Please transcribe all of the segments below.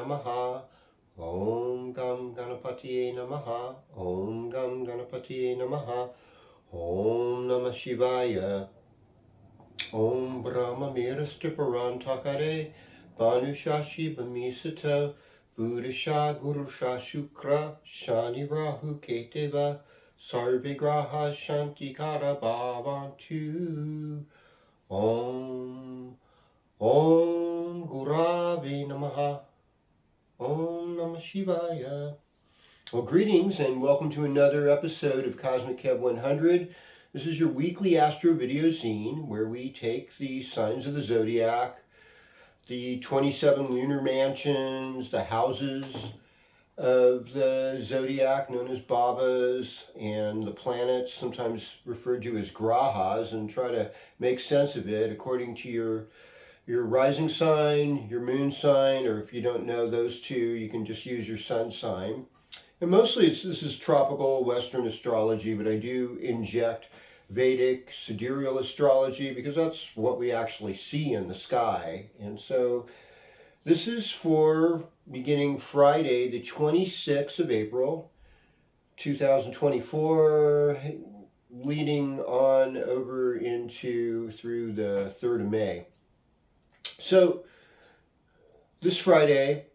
Namaha. Om Gam Ganapatiye Namaha. Om Gam Ganapatiye Namaha. Om Namah Shivaya. Om Brahma Mirastiparan Takare. Banushashi Bamisita. Buddhisha Gurusha Shukra. Shani Rahu Keteva. Sarvigraha Shantikara Bhavantu. Om Gurave Namaha. Om Namah Shivaya. Well, greetings and welcome to another episode of Cosmic Kev 100. This is your weekly astro video zine where we take the signs of the zodiac, the 27 lunar mansions, the houses of the zodiac known as Babas, and the planets, sometimes referred to as grahas, and try to make sense of it according to your rising sign, your moon sign, or if you don't know those two, you can just use your sun sign. And mostly this is tropical Western astrology, but I do inject Vedic sidereal astrology because that's what we actually see in the sky. And so this is for beginning Friday, the 26th of April, 2024, leading on over into through the 3rd of May. So this Friday,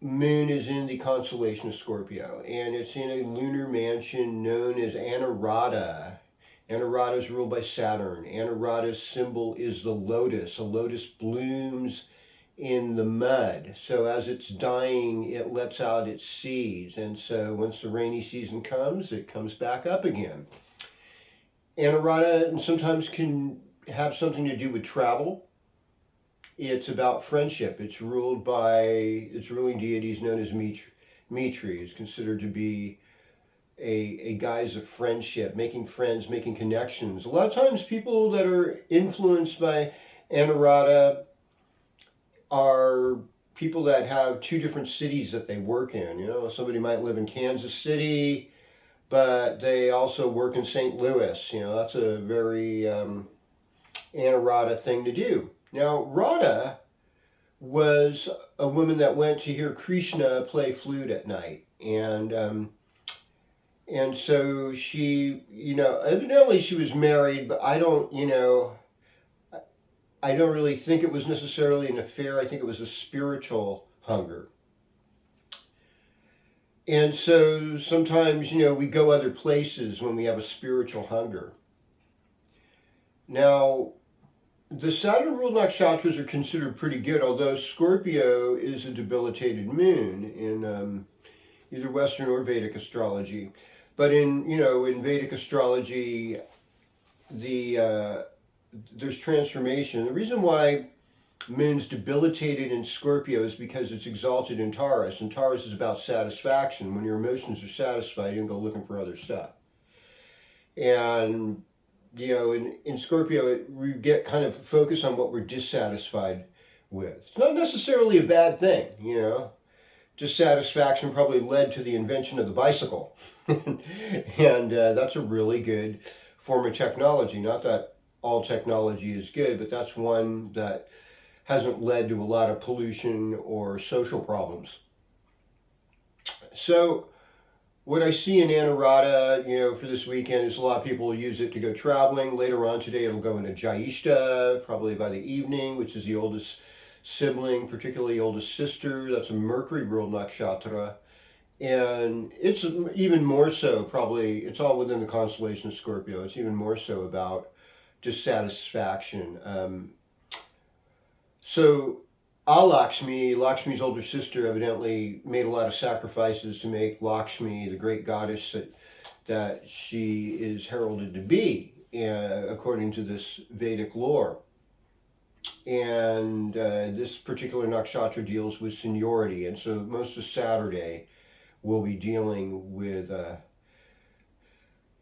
Moon is in the constellation of Scorpio, and it's in a lunar mansion known as Anuradha. Anuradha is ruled by Saturn. Anuradha's symbol is the lotus. A lotus blooms in the mud. So as it's dying, it lets out its seeds. And so once the rainy season comes, it comes back up again. Anuradha sometimes can have something to do with travel. It's about friendship. It's ruled by its ruling deities known as Mitri. It's considered to be a guise of friendship, making friends, making connections. A lot of times people that are influenced by Anuradha are people that have two different cities that they work in. You know, somebody might live in Kansas City, but they also work in St. Louis. You know, that's a very Anuradha thing to do. Now, Radha was a woman that went to hear Krishna play flute at night, and so she, evidently she was married, but I don't really think it was necessarily an affair. I think it was a spiritual hunger. And so sometimes, we go other places when we have a spiritual hunger. Now, the Saturn-ruled nakshatras are considered pretty good, although Scorpio is a debilitated moon in either Western or Vedic astrology. But in Vedic astrology, there's transformation. The reason why moon's debilitated in Scorpio is because it's exalted in Taurus, and Taurus is about satisfaction. When your emotions are satisfied, you don't go looking for other stuff. And in Scorpio, we get kind of focused on what we're dissatisfied with. It's not necessarily a bad thing, Dissatisfaction probably led to the invention of the bicycle. And that's a really good form of technology. Not that all technology is good, but that's one that hasn't led to a lot of pollution or social problems. So what I see in Anuradha, for this weekend is a lot of people use it to go traveling. Later on today, it'll go into Jyeshta, probably by the evening, which is the oldest sibling, particularly oldest sister. That's a Mercury-ruled nakshatra. And it's even more so, probably, it's all within the constellation of Scorpio. It's even more so about dissatisfaction. So Lakshmi's older sister, evidently made a lot of sacrifices to make Lakshmi the great goddess that she is heralded to be, according to this Vedic lore. And this particular nakshatra deals with seniority, and so most of Saturday we'll be dealing with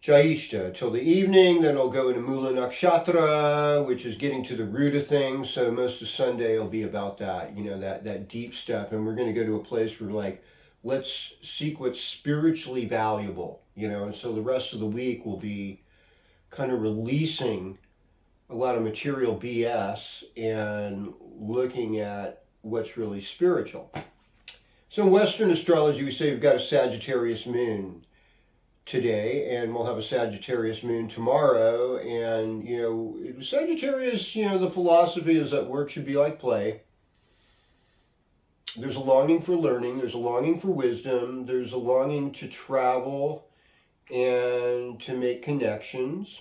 Jyeshta till the evening. Then I'll go into Mula Nakshatra, which is getting to the root of things. So most of Sunday will be about that, that deep stuff. And we're going to go to a place where, let's seek what's spiritually valuable, And so the rest of the week will be kind of releasing a lot of material BS and looking at what's really spiritual. So in Western astrology, we say we've got a Sagittarius moon today, and we'll have a Sagittarius moon tomorrow. And, Sagittarius, the philosophy is that work should be like play. There's a longing for learning, there's a longing for wisdom, there's a longing to travel and to make connections.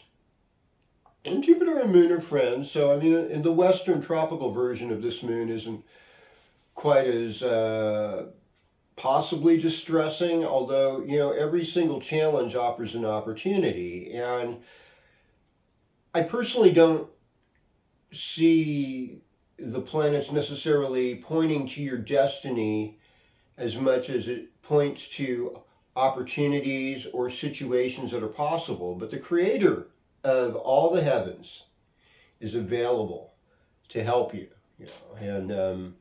And Jupiter and Moon are friends, so in the Western tropical version of this moon isn't quite as possibly distressing, although, every single challenge offers an opportunity. And I personally don't see the planets necessarily pointing to your destiny as much as it points to opportunities or situations that are possible. But the creator of all the heavens is available to help you, and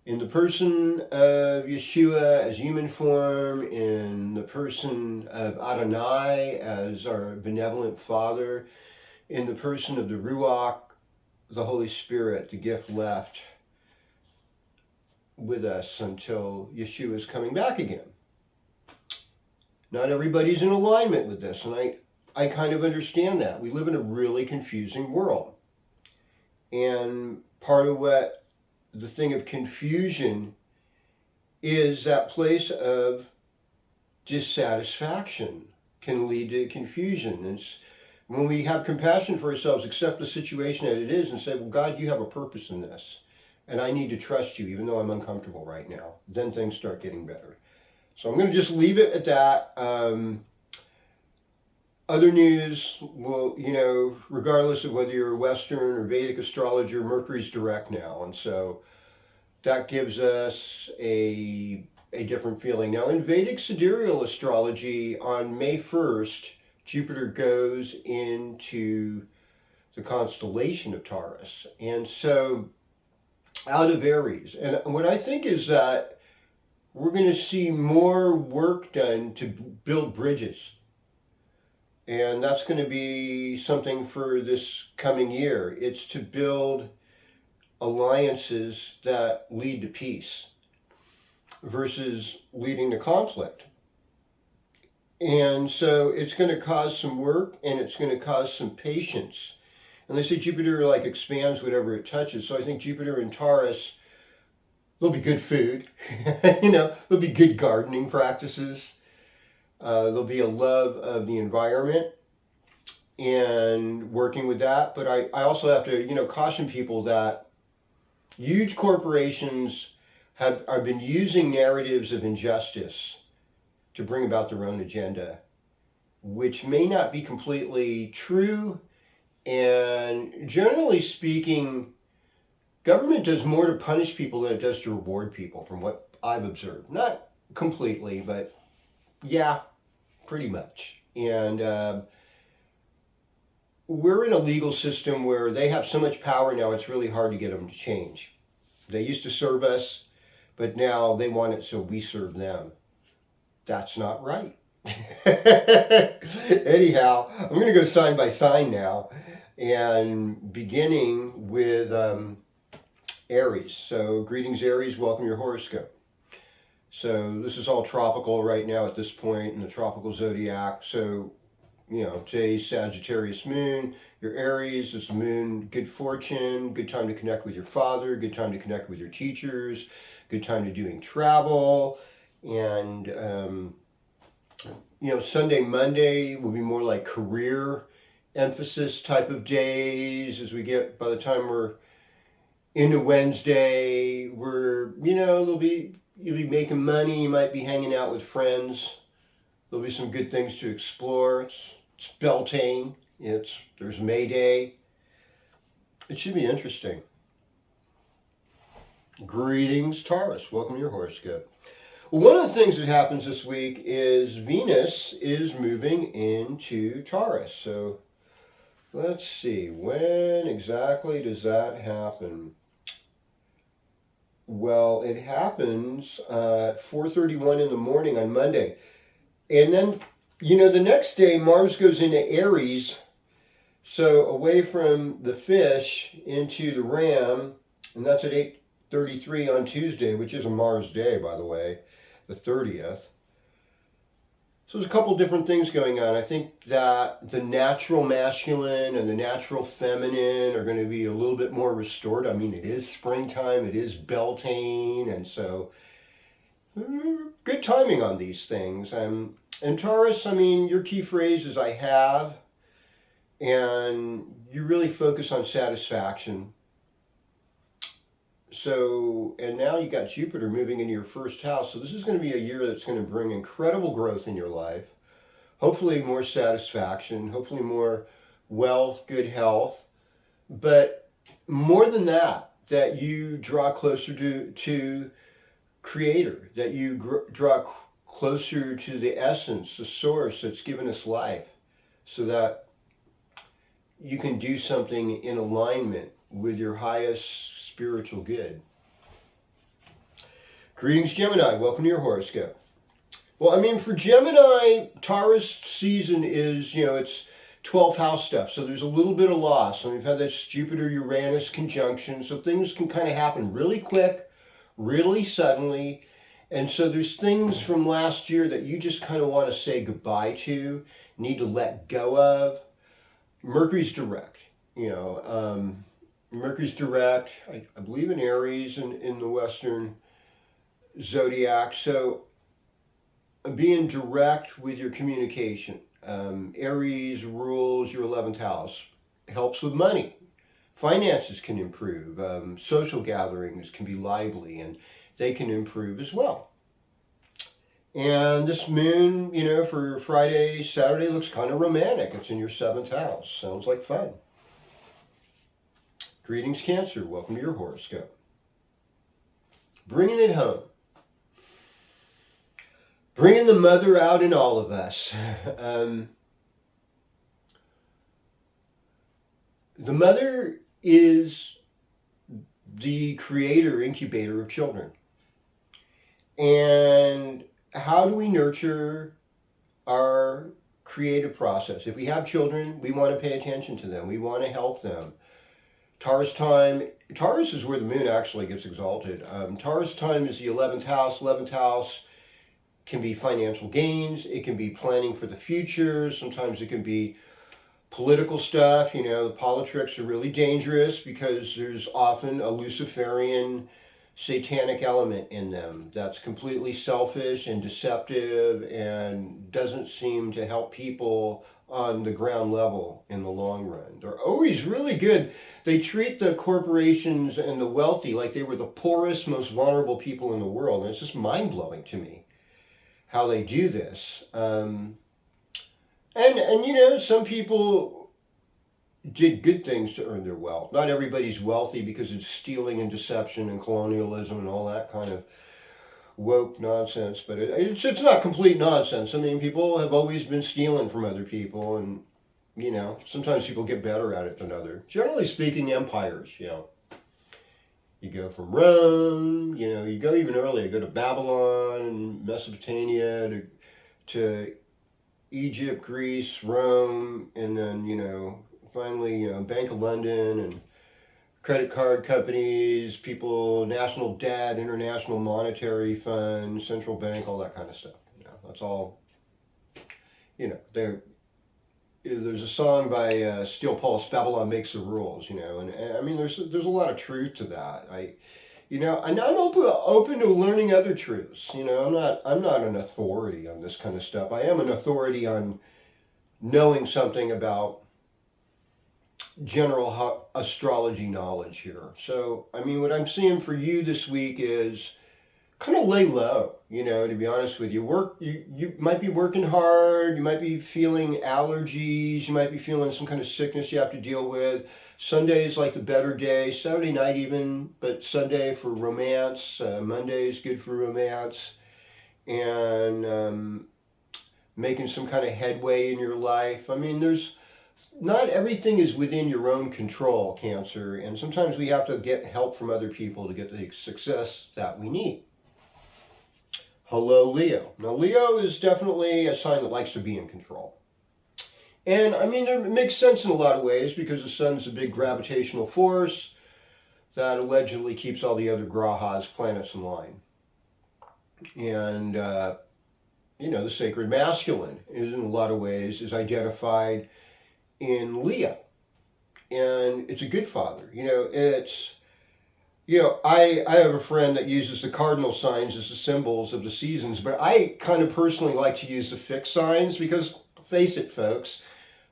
in the person of Yeshua as human form, in the person of Adonai as our benevolent Father, in the person of the Ruach, the Holy Spirit, the gift left with us until Yeshua is coming back again. Not everybody's in alignment with this, and I kind of understand that. We live in a really confusing world. And part of what the thing of confusion is that place of dissatisfaction can lead to confusion. It's when we have compassion for ourselves, accept the situation that it is and say, well, God, you have a purpose in this, and I need to trust you even though I'm uncomfortable right now. Then things start getting better. So I'm going to just leave it at that. Other news, well, regardless of whether you're a Western or Vedic astrologer, Mercury's direct now. And so that gives us a different feeling. Now, in Vedic sidereal astrology, on May 1st, Jupiter goes into the constellation of Taurus. And so out of Aries. And what I think is that we're going to see more work done to build bridges. And that's going to be something for this coming year. It's to build alliances that lead to peace versus leading to conflict. And so it's going to cause some work, and it's going to cause some patience. And they say Jupiter expands whatever it touches. So I think Jupiter and Taurus, there'll be good food, there'll be good gardening practices. There'll be a love of the environment and working with that. But I also have to, caution people that huge corporations have been using narratives of injustice to bring about their own agenda, which may not be completely true. And generally speaking, government does more to punish people than it does to reward people, from what I've observed. Not completely, but yeah, pretty much. And we're in a legal system where they have so much power now, it's really hard to get them to change. They used to serve us, but now they want it so we serve them. That's not right. Anyhow, I'm going to go sign by sign now, and beginning with Aries. So greetings, Aries. Welcome to your horoscope. So this is all tropical right now at this point in the tropical zodiac. So, today's Sagittarius moon, your Aries, this moon, good fortune, good time to connect with your father, good time to connect with your teachers, good time to doing travel. And, Sunday, Monday will be more like career emphasis type of days. As we get, by the time we're into Wednesday, you'll be making money, you might be hanging out with friends. There'll be some good things to explore. It's Beltain. There's May Day. It should be interesting. Greetings, Taurus. Welcome to your horoscope. Well, one of the things that happens this week is Venus is moving into Taurus. So let's see, when exactly does that happen? Well, it happens at 4:31 in the morning on Monday. And then, the next day, Mars goes into Aries. So away from the fish into the ram, and that's at 33 on Tuesday, which is a Mars day, by the way, the 30th. So there's a couple different things going on. I think that the natural masculine and the natural feminine are going to be a little bit more restored. I mean, it is springtime, it is Beltain, and so good timing on these things. And Taurus, I mean, your key phrase is I have, and you really focus on satisfaction. So, and now you got Jupiter moving into your first house. So this is going to be a year that's going to bring incredible growth in your life. Hopefully more satisfaction, hopefully more wealth, good health. But more than that, that you draw closer to Creator, that you draw closer to the essence, the source that's given us life, so that you can do something in alignment with your highest spiritual good. Greetings, Gemini. Welcome to your horoscope. Well, I mean, for Gemini, Taurus season is, it's 12th house stuff. So there's a little bit of loss. And we've had this Jupiter-Uranus conjunction. So things can kind of happen really quick, really suddenly. And so there's things from last year that you just kind of want to say goodbye to, need to let go of. Mercury's direct, Mercury's direct, I believe in Aries in the Western zodiac. So being direct with your communication. Aries rules your 11th house, helps with money. Finances can improve. Social gatherings can be lively and they can improve as well. And this moon, for Friday, Saturday looks kind of romantic. It's in your 7th house. Sounds like fun. Greetings, Cancer. Welcome to your horoscope. Bringing it home. Bringing the mother out in all of us. The mother is the creator, incubator of children. And how do we nurture our creative process? If we have children, we want to pay attention to them. We want to help them. Taurus time, Taurus is where the moon actually gets exalted. Taurus time is the 11th house. 11th house can be financial gains. It can be planning for the future. Sometimes it can be political stuff. The politics are really dangerous because there's often a Luciferian satanic element in them that's completely selfish and deceptive and doesn't seem to help people on the ground level in the long run. They're always really good. They treat the corporations and the wealthy like they were the poorest, most vulnerable people in the world. And it's just mind-blowing to me how they do this. And some people did good things to earn their wealth. Not everybody's wealthy because it's stealing and deception and colonialism and all that kind of woke nonsense, but it's not complete nonsense. I mean, people have always been stealing from other people, and sometimes people get better at it than others. Generally speaking, empires, you go from Rome, you go even earlier, go to Babylon and Mesopotamia to Egypt, Greece, Rome, and then finally Bank of London and credit card companies, people, national debt, international monetary fund, central bank, all that kind of stuff. That's all. There's a song by Steel Pulse, Babylon Makes the Rules. And I mean, there's a lot of truth to that. And I'm open to learning other truths. I'm not an authority on this kind of stuff. I am an authority on knowing something about general astrology knowledge here. So, I mean, what I'm seeing for you this week is kind of lay low, to be honest with you. You might be working hard, you might be feeling allergies, you might be feeling some kind of sickness you have to deal with. Sunday is like the better day, Saturday night even, but Sunday for romance, Monday is good for romance, and making some kind of headway in your life. I mean, not everything is within your own control, Cancer, and sometimes we have to get help from other people to get the success that we need. Hello, Leo. Now, Leo is definitely a sign that likes to be in control. And, I mean, it makes sense in a lot of ways because the sun's a big gravitational force. that allegedly keeps all the other grahas, planets, in line. And, the sacred masculine is in a lot of ways is identified in Leo. And it's a good father. I have a friend that uses the cardinal signs as the symbols of the seasons, but I kind of personally like to use the fixed signs because, face it, folks,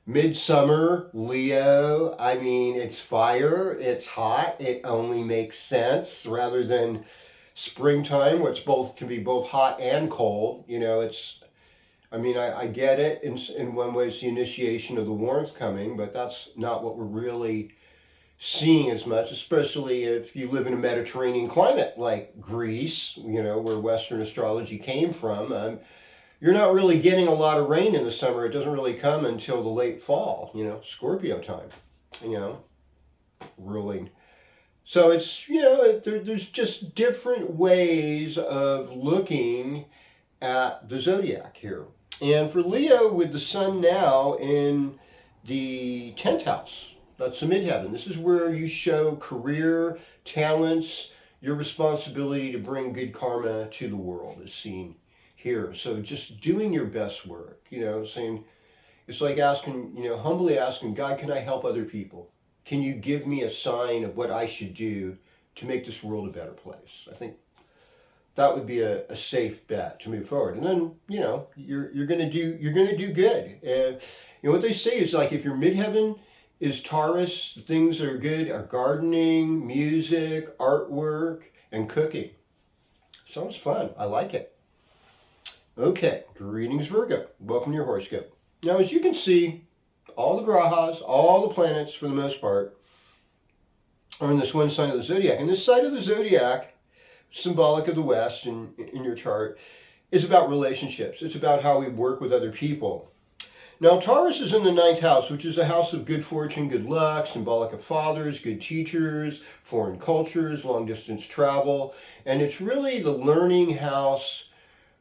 midsummer, Leo, I mean, it's fire, it's hot, it only makes sense rather than springtime, which can be both hot and cold. I get it. In one way, it's the initiation of the warmth coming, but that's not what we're really seeing as much, especially if you live in a Mediterranean climate like Greece, where Western astrology came from. You're not really getting a lot of rain in the summer. It doesn't really come until the late fall, Scorpio time, ruling. So it's, there's just different ways of looking at the zodiac here. And for Leo, with the sun now in the 10th house, that's the midheaven. This is where you show career, talents, your responsibility to bring good karma to the world is seen here. So just doing your best work, saying, it's like asking, humbly asking, God, can I help other people? Can you give me a sign of what I should do to make this world a better place? I think that would be a safe bet to move forward. And then, you're gonna do good. And what they say is, like, if your midheaven is Taurus, the things that are good are gardening, music, artwork, and cooking. Sounds fun. I like it. Okay, greetings, Virgo. Welcome to your horoscope. Now, as you can see, all the grahas, all the planets, for the most part, are in this one sign of the zodiac. And this side of the zodiac, symbolic of the West in your chart, is about relationships. It's about how we work with other people. Now, Taurus is in the 9th house, which is a house of good fortune, good luck, symbolic of fathers, good teachers, foreign cultures, long-distance travel. And it's really the learning house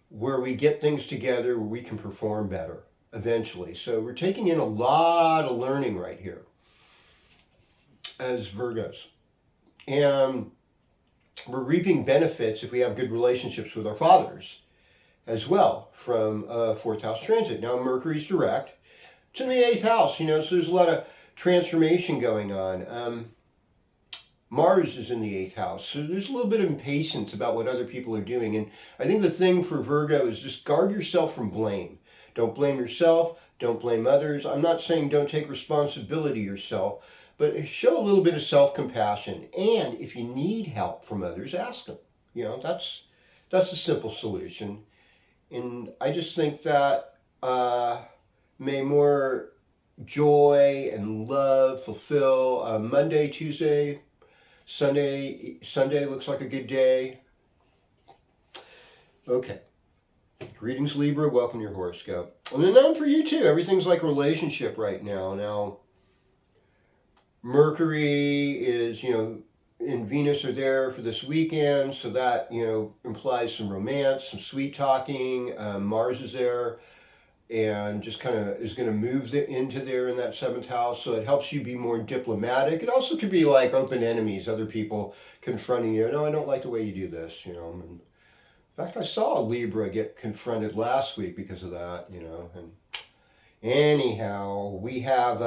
where we get things together, where we can perform better eventually. So we're taking in a lot of learning right here as Virgos. And we're reaping benefits if we have good relationships with our fathers as well from 4th house transit. Now, Mercury's direct. It's in the 8th house, so there's a lot of transformation going on. Mars is in the 8th house, so there's a little bit of impatience about what other people are doing. And I think the thing for Virgo is just guard yourself from blame. Don't blame yourself. Don't blame others. I'm not saying don't take responsibility yourself, but show a little bit of self-compassion. And if you need help from others, ask them. That's a simple solution. And I just think that may more joy and love fulfill Monday, Tuesday, Sunday. Sunday looks like a good day. Okay. Greetings, Libra. Welcome to your horoscope. And then for you too. Everything's like relationship right now. Now, Mercury is, and Venus are there for this weekend, so that, implies some romance, some sweet talking. Mars is there and just kind of is going to move into there in that 7th house, so it helps you be more diplomatic. It also could be like open enemies, other people confronting you. No, I don't like the way you do this, And in fact, I saw a Libra get confronted last week because of that, And anyhow, we have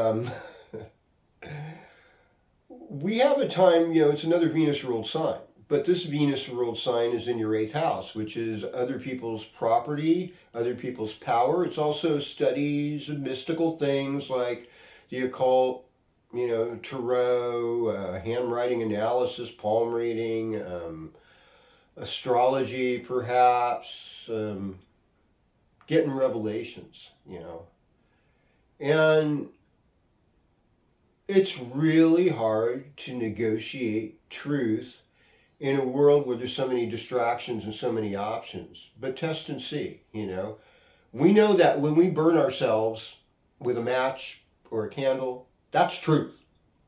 we have a time, it's another Venus ruled sign, but this Venus ruled sign is in your 8th house, which is other people's property, other people's power. It's also studies of mystical things like the occult, tarot, handwriting analysis, palm reading, astrology, perhaps, getting revelations, And it's really hard to negotiate truth in a world where there's so many distractions and so many options. But test and see, We know that when we burn ourselves with a match or a candle, that's truth.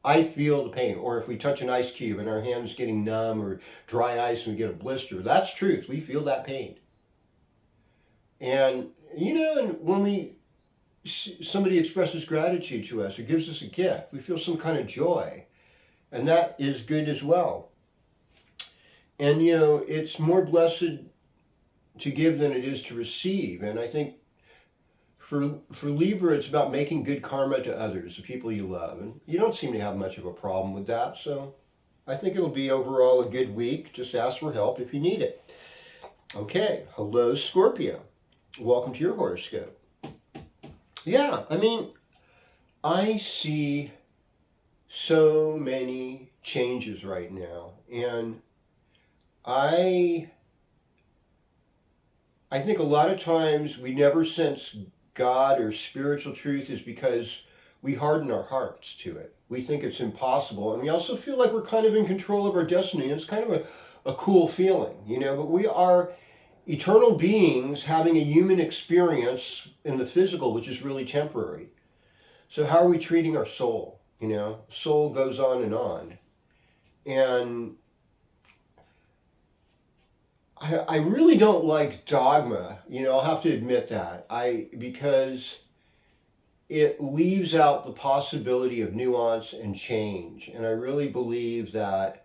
I feel the pain. Or if we touch an ice cube and our hand's getting numb, or dry ice and we get a blister, that's truth. We feel that pain. And, and when somebody expresses gratitude to us or gives us a gift, we feel some kind of joy. And that is good as well. And, it's more blessed to give than it is to receive. And I think for Libra, it's about making good karma to others, the people you love. And you don't seem to have much of a problem with that. So I think it'll be overall a good week. Just ask for help if you need it. Okay, hello Scorpio. Welcome to your horoscope. Yeah, I see so many changes right now. And I think a lot of times we never sense God or spiritual truth is because we harden our hearts to it. We think it's impossible. And we also feel like we're kind of in control of our destiny. It's kind of a cool feeling, but we are eternal beings having a human experience in the physical, which is really temporary. So how are we treating our soul? Soul goes on and on. And I really don't like dogma, I'll have to admit that. Because it leaves out the possibility of nuance and change. And I really believe that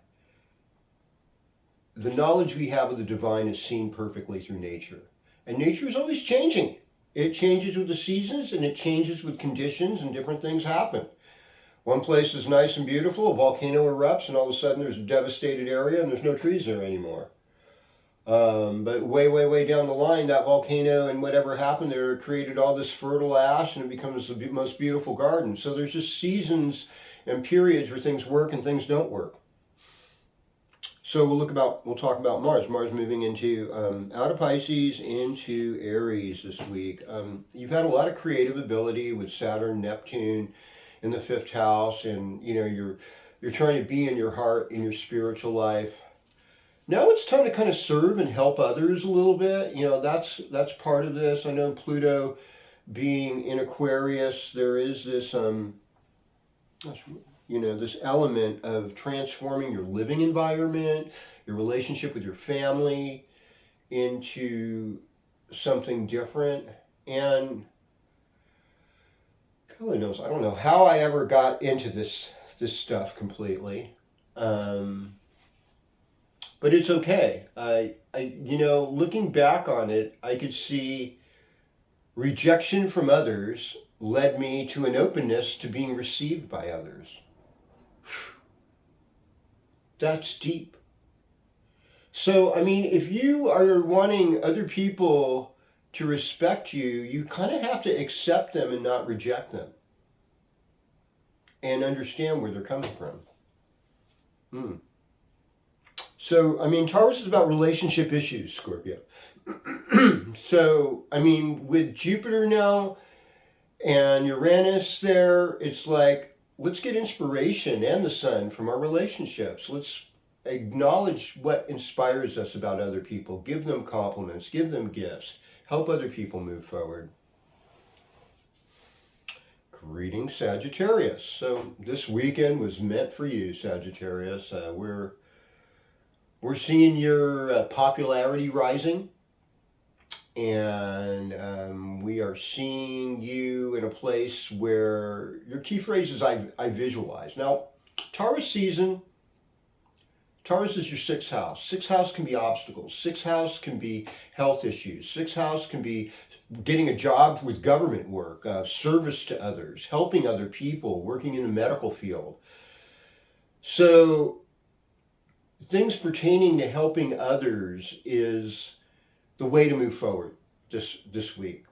the knowledge we have of the divine is seen perfectly through nature. And nature is always changing. It changes with the seasons and it changes with conditions, and different things happen. One place is nice and beautiful, a volcano erupts, and all of a sudden there's a devastated area and there's no trees there anymore. But way down the line, that volcano and whatever happened there created all this fertile ash, and it becomes the most beautiful garden. So there's just seasons and periods where things work and things don't work. So we'll talk about Mars. Mars moving into out of Pisces into Aries this week. You've had a lot of creative ability with Saturn, Neptune in the 5th house, and you're trying to be in your heart, in your spiritual life. Now it's time to kind of serve and help others a little bit. That's part of this. I know Pluto being in Aquarius, there is this this element of transforming your living environment, your relationship with your family into something different. And God knows, I don't know how I ever got into this stuff completely. But it's okay. Looking back on it, I could see rejection from others led me to an openness to being received by others. That's deep. So, if you are wanting other people to respect you, you kind of have to accept them and not reject them. And understand where they're coming from. So, Taurus is about relationship issues, Scorpio. So, with Jupiter now and Uranus there, it's like, let's get inspiration and the sun from our relationships. Let's acknowledge what inspires us about other people. Give them compliments, give them gifts, help other people move forward. Greetings, Sagittarius. So this weekend was meant for you, Sagittarius. We're seeing your popularity rising, and we are seeing you in a place where your key phrase is I visualize. Now, Taurus season, Taurus is your 6th house. 6th house can be obstacles. 6th house can be health issues. 6th house can be getting a job with government work, service to others, helping other people, working in the medical field. So things pertaining to helping others is the way to move forward this week,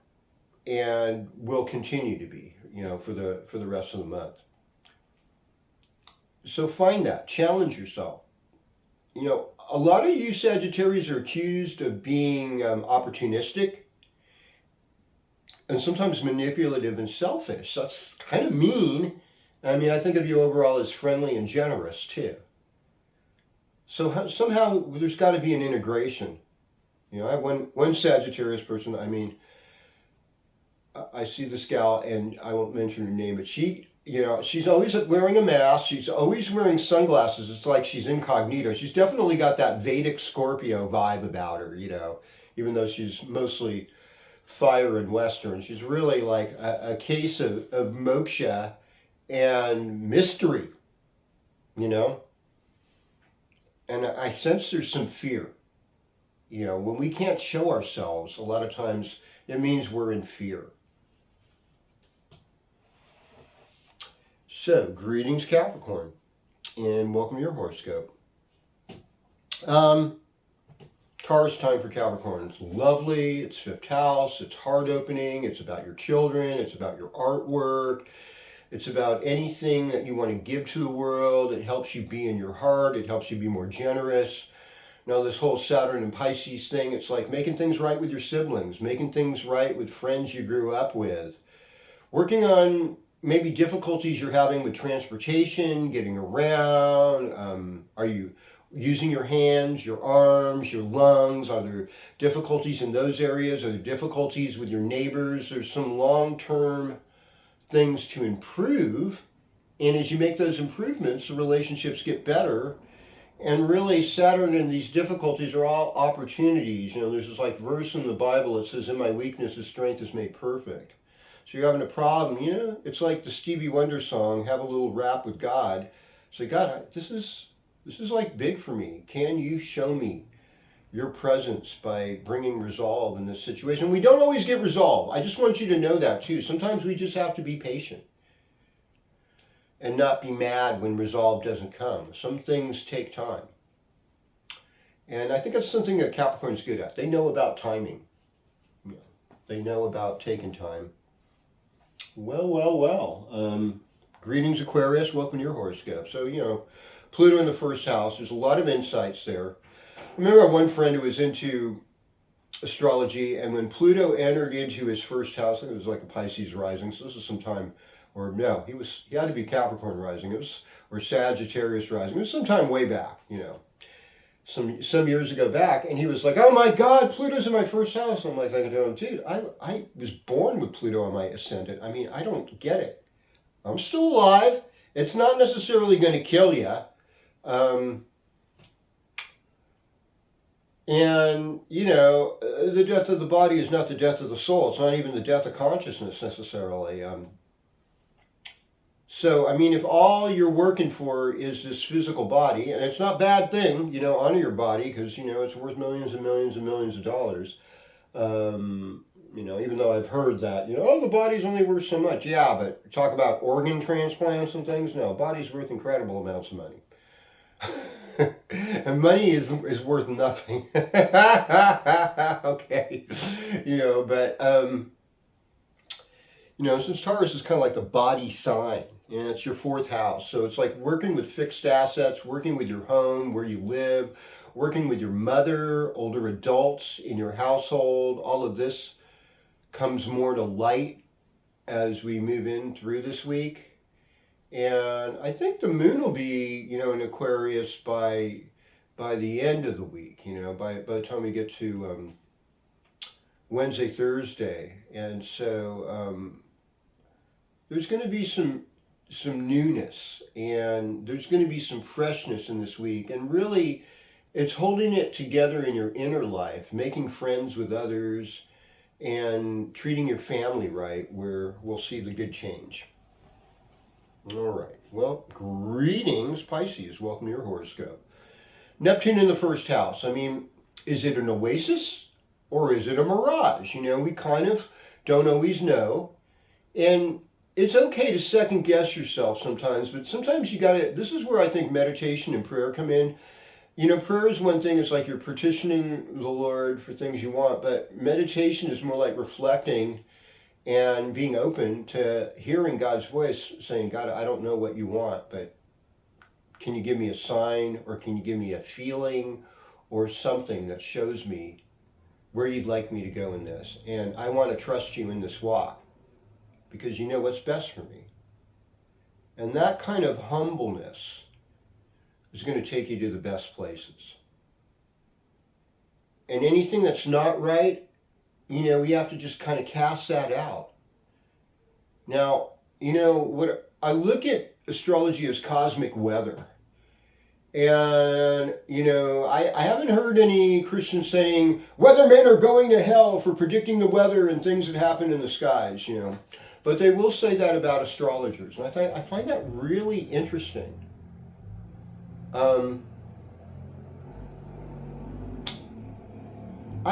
and will continue to be, for the rest of the month. So find that, challenge yourself. A lot of you Sagittarius are accused of being opportunistic and sometimes manipulative and selfish. That's kind of mean. I think of you overall as friendly and generous too. So somehow there's got to be an integration. I have one Sagittarius person, I see this gal, and I won't mention her name, but she's always wearing a mask. She's always wearing sunglasses. It's like she's incognito. She's definitely got that Vedic Scorpio vibe about her, even though she's mostly fire and Western. She's really like a case of moksha and mystery. you know? And I sense there's some fear. You know, when we can't show ourselves, a lot of times it means we're in fear. So, greetings, Capricorn, and welcome to your horoscope. Taurus time for Capricorn. It's lovely, it's fifth house, it's heart opening, it's about your children, it's about your artwork, it's about anything that you want to give to the world. It helps you be in your heart, it helps you be more generous. Now, this whole Saturn and Pisces thing, it's like making things right with your siblings, making things right with friends you grew up with, working on maybe difficulties you're having with transportation, getting around. Are you using your hands, your arms, your lungs? Are there difficulties in those areas? Are there difficulties with your neighbors? There's some long-term things to improve. And as you make those improvements, the relationships get better. And really, Saturn and these difficulties are all opportunities. You know, there's this like verse in the Bible that says, "In my weakness, His strength is made perfect." So you're having a problem, you know, it's like the Stevie Wonder song, "Have a little rap with God." Say, "God, this is like big for me. Can you show me your presence by bringing resolve in this situation?" We don't always get resolve. I just want you to know that too. Sometimes we just have to be patient and not be mad when resolve doesn't come. Some things take time. And I think that's something that Capricorn's good at. They know about timing. You know, they know about taking time. Well. Greetings, Aquarius. Welcome to your horoscope. So, you know, Pluto in the first house. There's a lot of insights there. I remember one friend who was into astrology, and when Pluto entered into his first house, it was like a Pisces rising. So this is some time. Or no, he had to be Capricorn rising. It was, or Sagittarius rising. It was sometime way back, you know, some years ago back. And he was like, "Oh my God, Pluto's in my first house." I'm like, dude, I was born with Pluto on my ascendant. I mean, I don't get it. I'm still alive. It's not necessarily going to kill you. And, you know, the death of the body is not the death of the soul. It's not even the death of consciousness necessarily. So, I mean, if all you're working for is this physical body, and it's not a bad thing, you know, honor your body, because, you know, it's worth millions and millions and millions of dollars. You know, even though I've heard that, you know, oh, the body's only worth so much. Yeah, but talk about organ transplants and things. No, body's worth incredible amounts of money. And money is worth nothing. Okay. You know, but, you know, since Taurus is kind of like the body sign, and it's your fourth house. So it's like working with fixed assets, working with your home, where you live, working with your mother, older adults in your household. All of this comes more to light as we move in through this week. And I think the moon will be, you know, in Aquarius by the end of the week, you know, by the time we get to Wednesday, Thursday. And so there's going to be some newness, and there's going to be some freshness in this week. And really, it's holding it together in your inner life, making friends with others, and treating your family right, where we'll see the good change. All right. Well, greetings, Pisces. Welcome to your horoscope. Neptune in the first house. I mean, is it an oasis or is it a mirage? You know, we kind of don't always know. And it's okay to second guess yourself sometimes, but sometimes you gotta, this is where I think meditation and prayer come in. You know, prayer is one thing, it's like you're petitioning the Lord for things you want, but meditation is more like reflecting and being open to hearing God's voice saying, "God, I don't know what you want, but can you give me a sign, or can you give me a feeling or something that shows me where you'd like me to go in this? And I want to trust you in this walk, because you know what's best for me." And that kind of humbleness is going to take you to the best places. And anything that's not right, you know, we have to just kind of cast that out. Now, you know, what I look at astrology as cosmic weather. And, you know, I haven't heard any Christians saying weathermen are going to hell for predicting the weather and things that happen in the skies, you know. But they will say that about astrologers. And I find that really interesting. I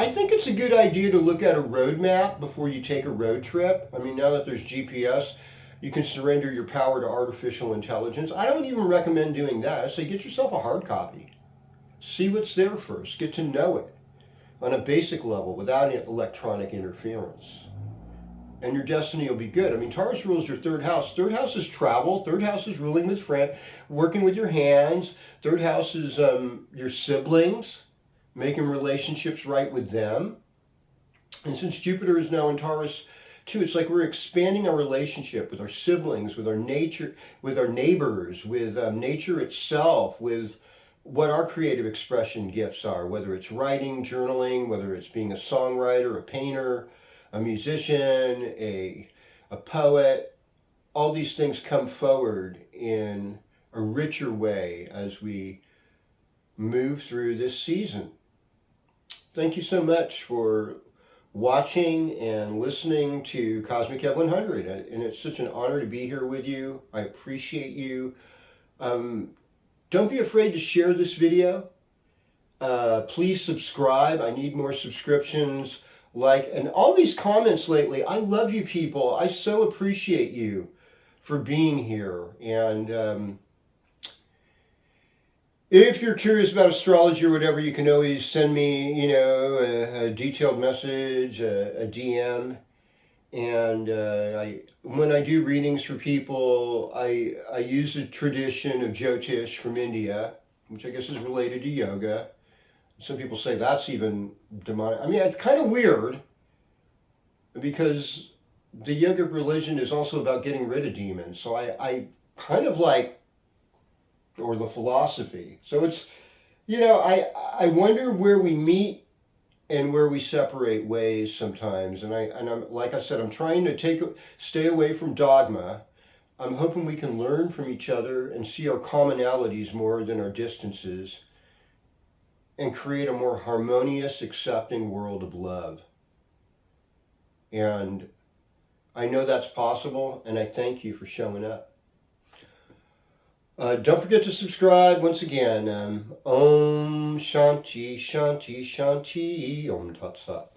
think it's a good idea to look at a road map before you take a road trip. I mean, now that there's GPS, you can surrender your power to artificial intelligence. I don't even recommend doing that. I say get yourself a hard copy. See what's there first. Get to know it on a basic level without electronic interference. And your destiny will be good. I mean, Taurus rules your third house. Third house is travel. Third house is ruling with friends, working with your hands. Third house is your siblings, making relationships right with them. And since Jupiter is now in Taurus too, it's like we're expanding our relationship with our siblings, with our nature, with our neighbors, with nature itself, with what our creative expression gifts are, whether it's writing, journaling, whether it's being a songwriter, a painter, a musician, a poet. All these things come forward in a richer way as we move through this season. Thank you so much for watching and listening to Cosmic Kev 100, and it's such an honor to be here with you. I appreciate you. Don't be afraid to share this video. Please subscribe. I need more subscriptions. And all these comments lately. I love you people. I so appreciate you for being here. And if you're curious about astrology or whatever, you can always send me, a detailed message, a DM. And when I do readings for people, I use the tradition of Jyotish from India, which I guess is related to yoga. Some people say that's even demonic. I mean, it's kind of weird because the yogic religion is also about getting rid of demons. So I kind of like, or the philosophy. So it's, I wonder where we meet and where we separate ways sometimes. And I'm like I said, I'm trying to stay away from dogma. I'm hoping we can learn from each other and see our commonalities more than our distances, and create a more harmonious, accepting world of love. And I know that's possible, and I thank you for showing up. Don't forget to subscribe once again. Om Shanti Shanti Shanti Om Tat Sat.